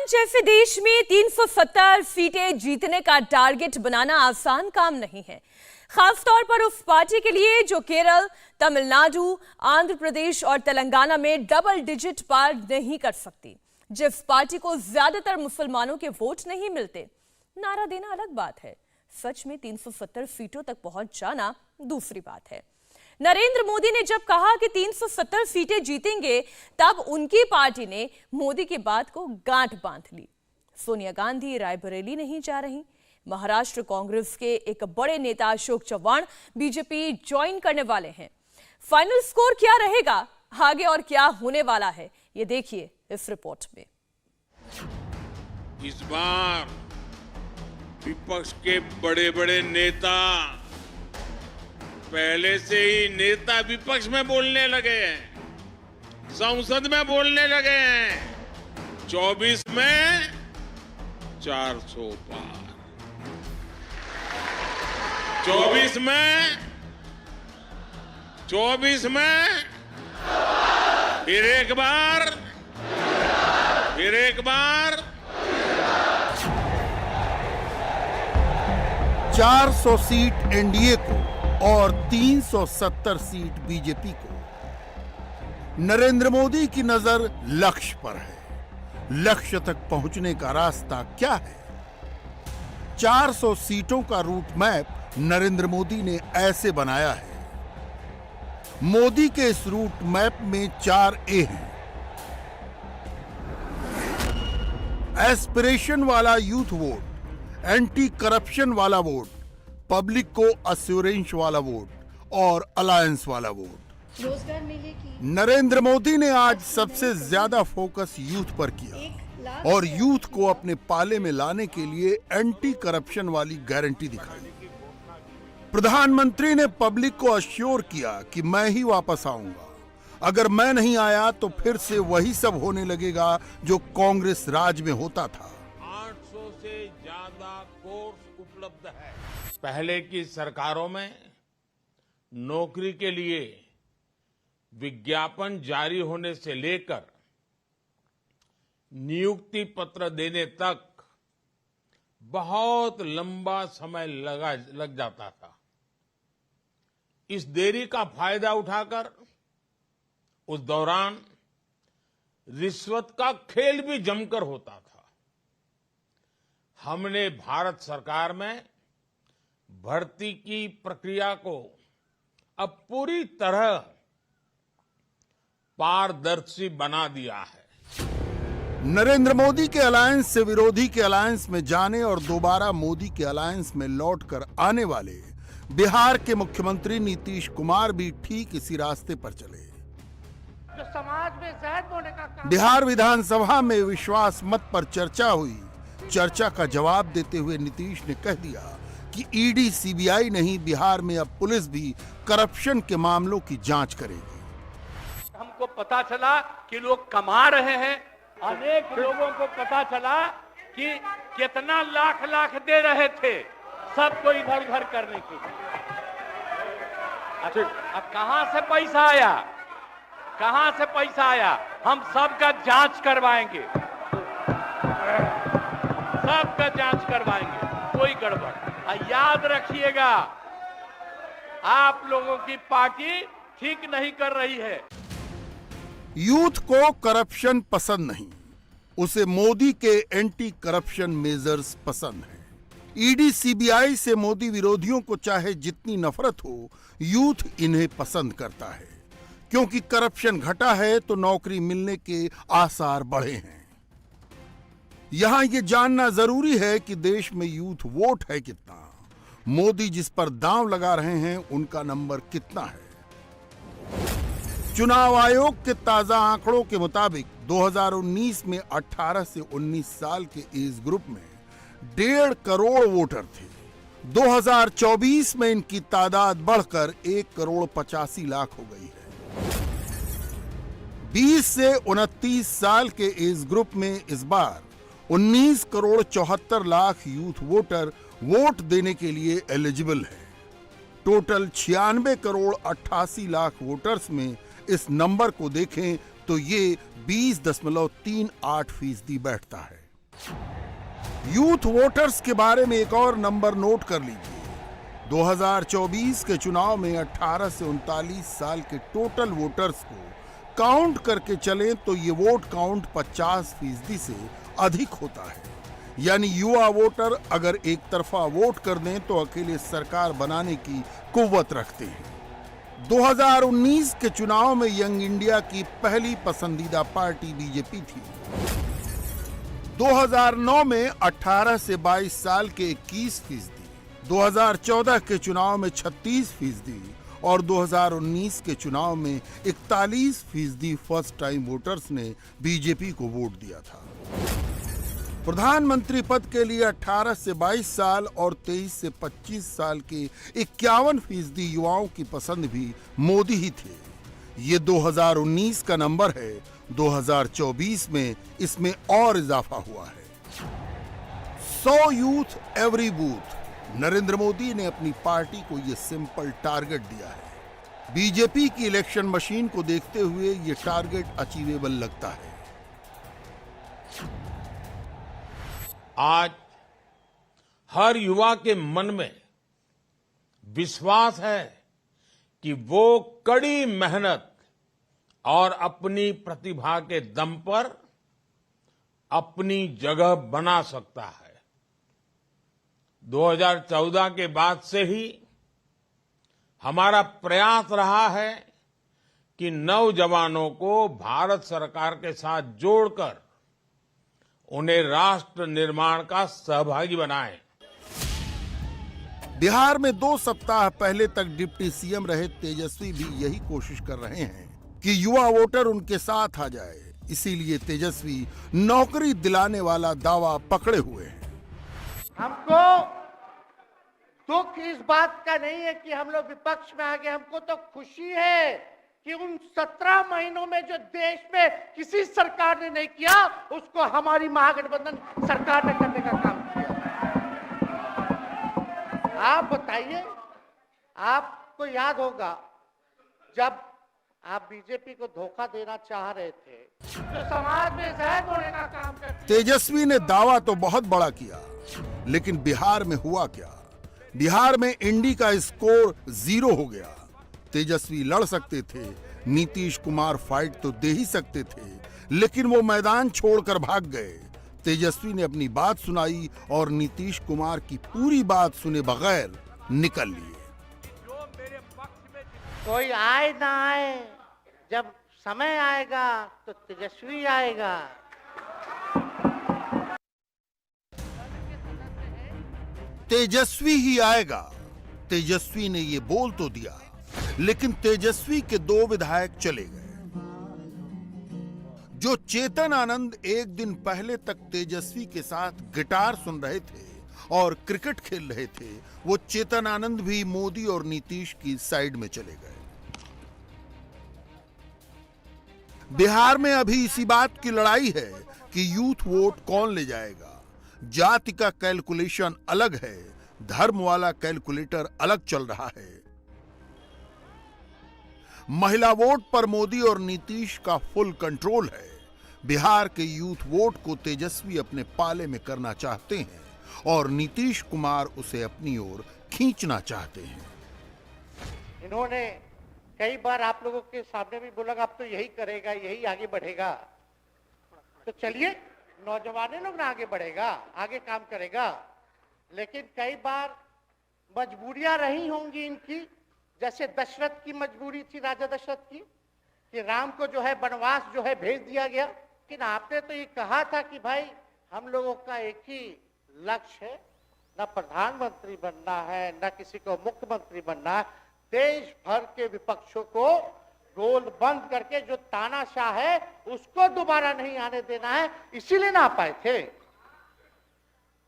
पाकिस्तान जैसे देश में 370 सीटें जीतने का टारगेट बनाना आसान काम नहीं है, खासतौर पर उस पार्टी के लिए जो केरल, तमिलनाडु, आंध्र प्रदेश और तेलंगाना में डबल डिजिट पार नहीं कर सकती, जिस पार्टी को ज्यादातर मुसलमानों के वोट नहीं मिलते। नारा देना अलग बात है, सच में 370 सीटों तक पहुंच जाना दूसरी बात है। नरेंद्र मोदी ने जब कहा कि 370 सीटें जीतेंगे, तब उनकी पार्टी ने मोदी की बात को गांठ बांध ली। सोनिया गांधी रायबरेली नहीं जा रही। महाराष्ट्र कांग्रेस के एक बड़े नेता अशोक चव्हाण बीजेपी ज्वाइन करने वाले हैं। फाइनल स्कोर क्या रहेगा, आगे और क्या होने वाला है, ये देखिए इस रिपोर्ट में। इस बार विपक्ष के बड़े बड़े नेता पहले से ही नेता विपक्ष में बोलने लगे हैं, संसद में बोलने लगे हैं। 24 में 400 पार, 24 में फिर एक बार 400 सीट एनडीए को और 370 सीट बीजेपी को। नरेंद्र मोदी की नजर लक्ष्य पर है। लक्ष्य तक पहुंचने का रास्ता क्या है? 400 सीटों का रूट मैप नरेंद्र मोदी ने ऐसे बनाया है। मोदी के इस रूट मैप में 4 ए हैं। एस्पिरेशन वाला यूथ वोट, एंटी करप्शन वाला वोट, पब्लिक को अश्योरेंस वाला वोट और अलायंस वाला वोट। रोजगार मिलेगी। नरेंद्र मोदी ने आज सबसे ज्यादा फोकस यूथ पर किया और यूथ को अपने पाले में लाने के लिए एंटी करप्शन वाली गारंटी दिखाई। प्रधानमंत्री ने पब्लिक को अश्योर किया कि मैं ही वापस आऊंगा, अगर मैं नहीं आया तो फिर से वही सब होने लगेगा जो कांग्रेस राज में होता था। 800 से ज्यादा कोर्स उपलब्ध है। पहले की सरकारों में नौकरी के लिए विज्ञापन जारी होने से लेकर नियुक्ति पत्र देने तक बहुत लंबा समय लग जाता था। इस देरी का फायदा उठाकर उस दौरान रिश्वत का खेल भी जमकर होता था। हमने भारत सरकार में भर्ती की प्रक्रिया को अब पूरी तरह पारदर्शी बना दिया है। नरेंद्र मोदी के अलायंस से विरोधी के अलायंस में जाने और दोबारा मोदी के अलायंस में लौटकर आने वाले बिहार के मुख्यमंत्री नीतीश कुमार भी ठीक इसी रास्ते पर चले। जो समाज में जहर बोने का काम। बिहार विधानसभा में विश्वास मत पर चर्चा हुई। चर्चा का जवाब देते हुए नीतीश ने कह दिया कि ईडी सीबीआई नहीं, बिहार में अब पुलिस भी करप्शन के मामलों की जांच करेगी। हमको पता चला कि लोग कमा रहे हैं। अनेक लोगों को पता चला कि कितना लाख लाख दे रहे थे सबको इधर उधर करने के लिए। अब कहां से पैसा आया, कहां से पैसा आया, हम सबका जांच करवाएंगे, सबका जांच करवाएंगे, कोई गड़बड़। याद रखिएगा, आप लोगों की पार्टी ठीक नहीं कर रही है। यूथ को करप्शन पसंद नहीं, उसे मोदी के एंटी करप्शन मेजर्स पसंद हैं। ईडी सीबीआई से मोदी विरोधियों को चाहे जितनी नफरत हो, यूथ इन्हें पसंद करता है, क्योंकि करप्शन घटा है तो नौकरी मिलने के आसार बढ़े हैं। यहां यह जानना जरूरी है कि देश में यूथ वोट है कितना, मोदी जिस पर दांव लगा रहे हैं उनका नंबर कितना है। चुनाव आयोग के ताजा आंकड़ों के मुताबिक 2019 में 18 से 19 साल के एज ग्रुप में 1.5 करोड़ वोटर थे। 2024 में इनकी तादाद बढ़कर 1,85,00,000 हो गई है। 20 से 29 साल के एज ग्रुप में इस बार 19,74,00,000 यूथ वोटर वोट देने के लिए एलिजिबल है। टोटल 96,88,00,000 वोटर्स में इस नंबर को देखें तो ये 20.38% बैठता है। यूथ वोटर्स के बारे में एक और नंबर नोट कर लीजिए। 2024 के चुनाव में 18 से 39 साल के टोटल वोटर्स को काउंट करके चलें तो ये वोट काउंट 50% से अधिक होता है। यानी युवा वोटर अगर एक तरफा वोट कर दें तो अकेले सरकार बनाने की कुव्वत रखते हैं। 2019 के चुनाव में यंग इंडिया की पहली पसंदीदा पार्टी बीजेपी थी। 2009 में 18 से 22 साल के 21%, 2014 के चुनाव में 36% और 2019 के चुनाव में 41% फर्स्ट टाइम वोटर्स ने बीजेपी को वोट दिया था। प्रधानमंत्री पद के लिए 18 से 22 साल और 23 से 25 साल के 51% युवाओं की पसंद भी मोदी ही थे। ये 2019 का नंबर है। 2024 में इसमें और इजाफा हुआ है। 100 youth every booth. Narendra Modi ने अपनी पार्टी को यह सिंपल टारगेट दिया है। बीजेपी की इलेक्शन मशीन को देखते हुए यह टारगेट अचीवेबल लगता है। आज हर युवा के मन में विश्वास है कि वो कड़ी मेहनत और अपनी प्रतिभा के दम पर अपनी जगह बना सकता है। 2014 के बाद से ही हमारा प्रयास रहा है कि नौजवानों को भारत सरकार के साथ जोड़कर उन्हें राष्ट्र निर्माण का सहभागी बनाएं। बिहार में 2 सप्ताह पहले तक डिप्टी सीएम रहे तेजस्वी भी यही कोशिश कर रहे हैं कि युवा वोटर उनके साथ आ जाए। इसीलिए तेजस्वी नौकरी दिलाने वाला दावा पकड़े हुए हैं। हमको दुख इस बात का नहीं है कि हम लोग विपक्ष में आ गए। हमको तो खुशी है कि उन 17 महीनों में जो देश में किसी सरकार ने नहीं किया उसको हमारी महागठबंधन सरकार ने करने का काम किया। आप बताइए, आपको याद होगा जब आप बीजेपी को धोखा देना चाह रहे थे तो समाज में जहर होने का काम करते। तेजस्वी ने दावा तो बहुत बड़ा किया, लेकिन बिहार में हुआ क्या? बिहार में इंडी का स्कोर 0 हो गया। तेजस्वी लड़ सकते थे, नीतीश कुमार फाइट तो दे ही सकते थे, लेकिन वो मैदान छोड़कर भाग गए। तेजस्वी ने अपनी बात सुनाई और नीतीश कुमार की पूरी बात सुने बगैर निकल लिए। कोई आए ना आए, जब समय आएगा तो तेजस्वी आएगा। तेजस्वी ही आएगा। तेजस्वी ने ये बोल तो दिया, लेकिन तेजस्वी के 2 विधायक चले गए। जो चेतन आनंद एक दिन पहले तक तेजस्वी के साथ गिटार सुन रहे थे और क्रिकेट खेल रहे थे, वो चेतन आनंद भी मोदी और नीतीश की साइड में चले गए। बिहार में अभी इसी बात की लड़ाई है कि यूथ वोट कौन ले जाएगा। जाति का कैलकुलेशन अलग है, धर्म वाला कैलकुलेटर अलग चल रहा है। महिला वोट पर मोदी और नीतीश का फुल कंट्रोल है। बिहार के यूथ वोट को तेजस्वी अपने पाले में करना चाहते हैं और नीतीश कुमार उसे अपनी ओर खींचना चाहते हैं। इन्होंने कई बार आप लोगों के सामने भी बोला अब तो यही करेगा, यही आगे बढ़ेगा। तो चलिए, नौजवान लोग ना आगे बढ़ेगा, आगे काम करेगा। लेकिन कई बार मजबूरियां रही होंगी इनकी, जैसे दशरथ की मजबूरी थी, राजा दशरथ की, कि राम को जो है वनवास जो है भेज दिया गया। लेकिन आपने तो ये कहा था कि भाई हम लोगों का एक ही लक्ष्य है, न प्रधानमंत्री बनना है, न किसी को मुख्यमंत्री बनना है। देश भर के विपक्षों को गोल बंद करके जो तानाशाह है उसको दोबारा नहीं आने देना है, इसीलिए ना आ पाए थे।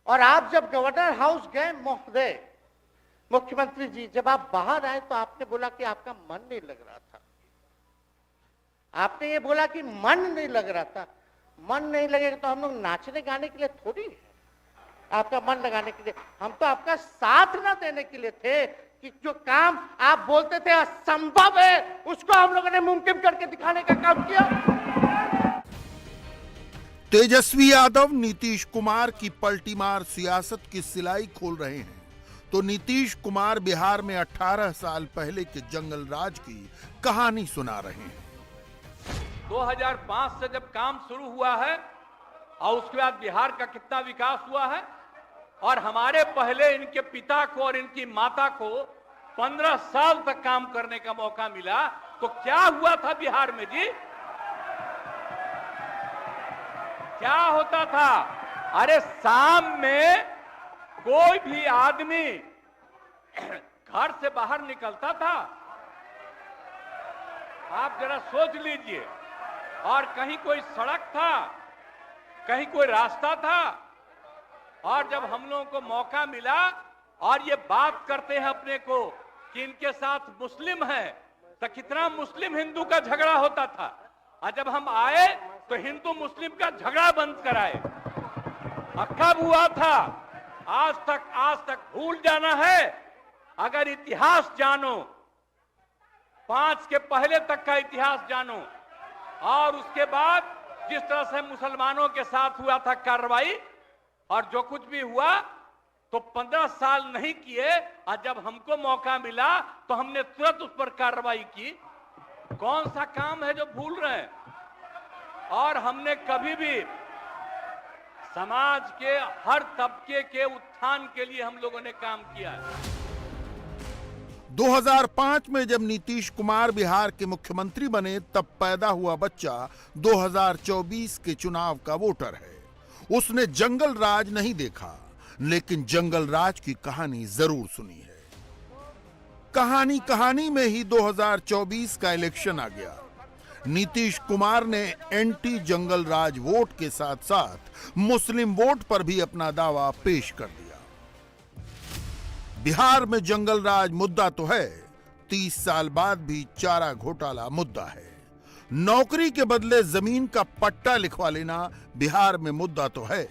और आप जब गवर्नर हाउस गए महोदय, मुख्यमंत्री जी, जब आप बाहर आए तो आपने बोला कि आपका मन नहीं लग रहा था। आपने ये बोला कि मन नहीं लग रहा था। मन नहीं लगेगा तो हम लोग नाचने गाने के लिए थोड़ी है, आपका मन लगाने के लिए। हम तो आपका साथ ना देने के लिए थे कि जो काम आप बोलते थे असंभव है उसको हम लोगों ने मुमकिन करके दिखाने का काम किया। तेजस्वी यादव नीतीश कुमार की पलटीमार सियासत की सिलाई खोल रहे हैं तो नीतीश कुमार बिहार में 18 साल पहले के जंगल राज की कहानी सुना रहे हैं। 2005 से जब काम शुरू हुआ है और उसके बाद बिहार का कितना विकास हुआ है, और हमारे पहले इनके पिता को और इनकी माता को 15 साल तक काम करने का मौका मिला, तो क्या हुआ था बिहार में जी? क्या होता था? अरे शाम में कोई भी आदमी घर से बाहर निकलता था, आप जरा सोच लीजिए, और कहीं कोई सड़क था, कहीं कोई रास्ता था, और जब हम लोगों को मौका मिला और ये बात करते हैं अपने को कि इनके साथ मुस्लिम है, तो कितना मुस्लिम हिंदू का झगड़ा होता था, और जब हम आए तो हिंदू मुस्लिम का झगड़ा बंद कराए। कब हुआ था? आज तक भूल जाना है। अगर इतिहास जानो, 5 के पहले तक का इतिहास जानो, और उसके बाद जिस तरह से मुसलमानों के साथ हुआ था कार्रवाई, और जो कुछ भी हुआ, तो 15 साल नहीं किए, और जब हमको मौका मिला तो हमने तुरंत उस पर कार्रवाई की। कौन सा काम है जो भूल रहे हैं? और हमने कभी भी समाज के हर तबके के उत्थान के लिए हम लोगों ने काम किया है। 2005 में जब नीतीश कुमार बिहार के मुख्यमंत्री बने, तब पैदा हुआ बच्चा 2024 के चुनाव का वोटर है। उसने जंगल राज नहीं देखा, लेकिन जंगल राज की कहानी जरूर सुनी है। कहानी में ही 2024 का इलेक्शन आ गया। नीतीश कुमार ने एंटी जंगल राज वोट के साथ साथ मुस्लिम वोट पर भी अपना दावा पेश कर दिया। बिहार में जंगल राज मुद्दा तो है, 30 साल बाद भी चारा घोटाला मुद्दा है। नौकरी के बदले जमीन का पट्टा लिखवा लेना बिहार में मुद्दा तो है,